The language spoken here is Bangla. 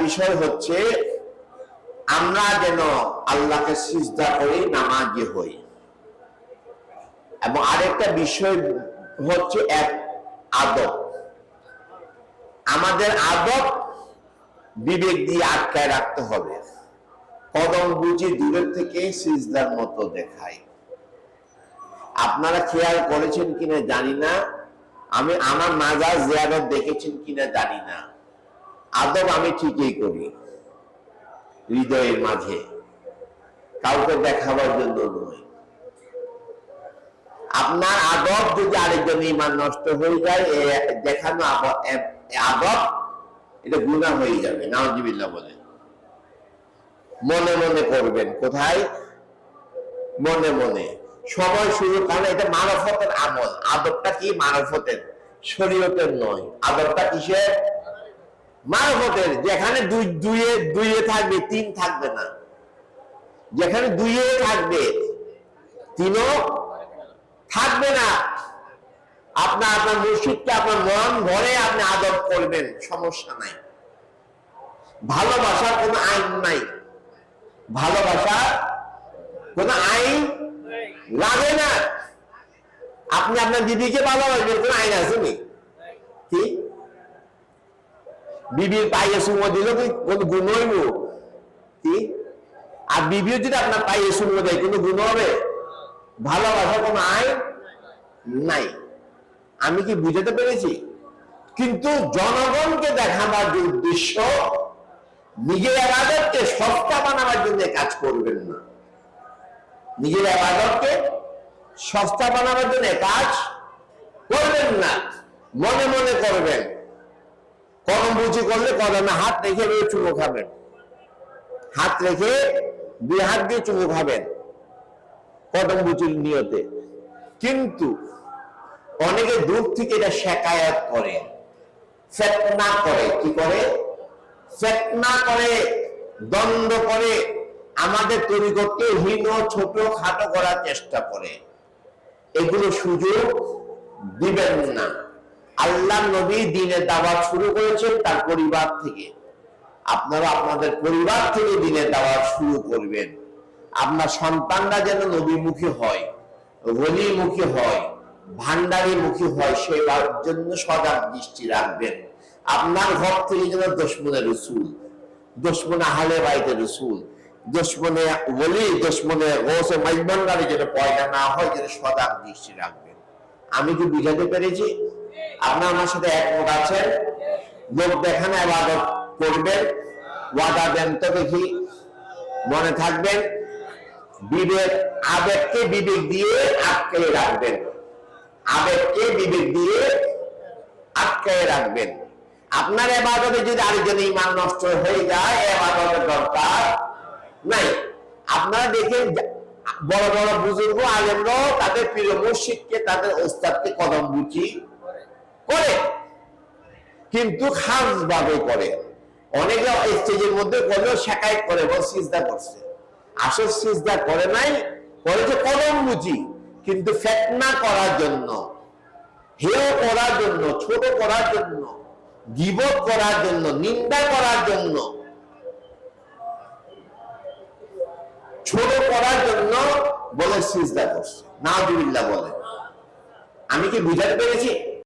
বিষয় হচ্ছে আমরা যেন আল্লাহকে সিজদা করি, নামাজি হই। এবং আরেকটা বিষয় হচ্ছে এক আদব। আমাদের আদব বিবেক দিয়ে আটকায় রাখতে হবে। কদম বুঝি দূরের থেকে সিজদার মতো দেখায়। আপনারা খেয়াল করেছেন কিনা জানি না, আমি আমার মাজার জিয়ারত দেখেছেন কিনা জানি না, আদব আমি ঠিকই করি হৃদয়ের মাঝে, কাউকে দেখাবার জন্য নয়। আপনার আদব যদি আরেকজন ঈমান নষ্ট হয়ে যায়, দেখানো আদব এটা গুনাহ হয়ে যাবে, নাউজুবিল্লাহ বলে। মনে মনে করবেন। কোথায়? মনে মনে। সময় শুরু, কারণ এটা মারফতের আমল। আদবটা কি? মারফতের, শরীয়তের নয়। আদবটা কিসের? মারফতের। যেখানে দুইয়ে থাকবে, তিন থাকবে না। যেখানে দুইয়ে থাকবে, তিনও থাকবে না। আপনার মুর্শিদকে আপনার মন ভরে আপনি আদব করবেন, সমস্যা নাই। ভালোবাসার কোনো আইন নাই, ভালোবাসার কোনো আইন লাগে না। আপনি আপনার দিদিকে ভালোবাসবেন, কোন আইন আছে কি? বিবির পায়ে সুমো দিল কি কোন গুণ হইব কি? আর বিবিও যদি আপনার পায়ে সুমো দেয়, কোনো গুণ হবে? ভালোবাসার কোনো আইন নাই। আমি কি বুঝাতে পেরেছি? কিন্তু জনগণকে দেখাবার যে উদ্দেশ্য, নিজের ইবাদতকে সস্তা বানাবার জন্য কাজ করবেন না। নিজের ইবাদতকে সস্তা বানাবার জন্য কাজ করবেন না, মনে মনে করবেন। কদম বুঝি করলে কদমে হাত রেখে চুমো খাবেন, হাত রেখে দুই হাত দিয়ে চুমো খাবেন কদম বুঝির নিয়তে। কিন্তু অনেকে দূর থেকে এটা শেকায়াত করে, ফিতনা করে। কি করে? ফিতনা করে, দ্বন্দ্ব করে, আমাদের তরিকতকে হীন ছোট খাটো করার চেষ্টা করে। এগুলো সুযোগ দিবেন না। আল্লাহ নবী দ্বীনের দাওয়াত শুরু করেছেন তার পরিবার থেকে। আপনারা আপনাদের পরিবার থেকে দ্বীনের দাওয়াত শুরু করবেন। আপনার সন্তানরা যেন নবীমুখী হয়, ওলীমুখী হয়, ভান্ডারীমুখী হয়, সেবার জন্য সজাগ দৃষ্টি রাখবেন। আপনার ঘর থেকে যেন দুশমনে রাসূল, দুশমনে আহলে বাইতে রাসূল, দুশমনে ওলি, দুশমনে গৌসে মাইজবানদারি যেন পয়দা না হয়, যেন সজাগ দৃষ্টি রাখবেন। আমি কি বুঝাতে পেরেছি? আপনার আমার সাথে একমত আছেন? লোক দেখানো ইবাদত করবেন, ওয়াদা দেন তো দেখি, মনে থাকবেন। বিবেক, আবেগকে বিবেক দিয়ে আটকে রাখবেন, আবেগকে বিবেক দিয়ে আটকে রাখবেন। আপনার ইবাদতে যদি আরেকজন ঈমান নষ্ট হয়ে যায়, ইবাদতের দরকার নাই। আপনারা দেখেন বড় বড় বুজুর্গ আলেমরাও তাদের প্রিয় মুর্শিদকে, তাদের ওস্তাদকে কদম বুঝি করে, কিন্তু খাস ভাবে করে। অনেকে স্টেজের মধ্যে করলেও শেকায়ত করে, সিজদা করছে। আসল সিজদা করে নাই, করেছে কদম বুঝি, কিন্তু ফিতনা করার জন্য, হেয় করার জন্য, ছোট করার জন্য, গীবত করার জন্য, নিন্দা করার জন্য, ছোট করার জন্য বলে সিজদা করছে। নাউজুবিল্লাহ বলে। আমি কি বুঝাতে পেরেছি?